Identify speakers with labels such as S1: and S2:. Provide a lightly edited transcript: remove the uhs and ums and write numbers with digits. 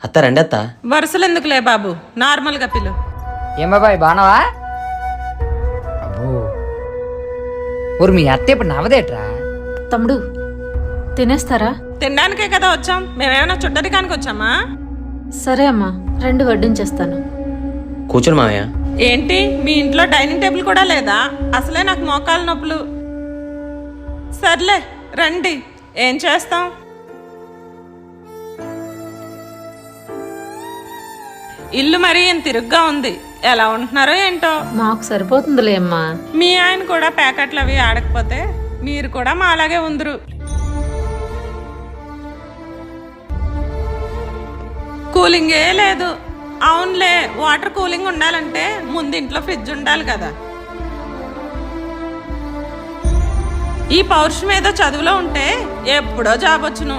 S1: అత్త రండి అత్త.
S2: వరుసలు ఎందుకులే బాబు, నార్మల్గా పిలు.
S3: ఏం బాబాయ్ బాగున్నావా? అబ్బో ఊరు మీ అత్త ఇప్పుడు నవ్వదేట్రా?
S4: తమ్ముడు తినేస్తారా?
S2: తినడానికే కదా వచ్చాం, మేమేమైనా చుట్టరికానికి వచ్చామా?
S4: సరే అమ్మా, 2 వడ్డించేస్తాను.
S1: కూర్చోండి మామయ్య.
S2: ఏంటి మీ ఇంట్లో డైనింగ్ టేబుల్ కూడా లేదా? అసలే నాకు మోకాలు నొప్పులు. సర్లే రండి, ఏం చేస్తాం. ఇల్లు మరీ ఇంత తిరుగ్గా ఉంది, ఎలా ఉంటున్నారో ఏంటో.
S4: మాకు సరిపోతుందిలే అమ్మా.
S2: మీ ఆయన కూడా ప్యాకెట్లు అవి ఆడకపోతే మీరు కూడా మా అలాగే ఉందరు. కూలింగే లేదు. అవునులే, వాటర్ కూలింగ్ ఉండాలంటే ముందు ఇంట్లో ఫ్రిడ్జ్ ఉండాలి కదా. ఈ పౌరుషం ఏదో చదువులో ఉంటే ఎప్పుడో జాబ్ వచ్చును.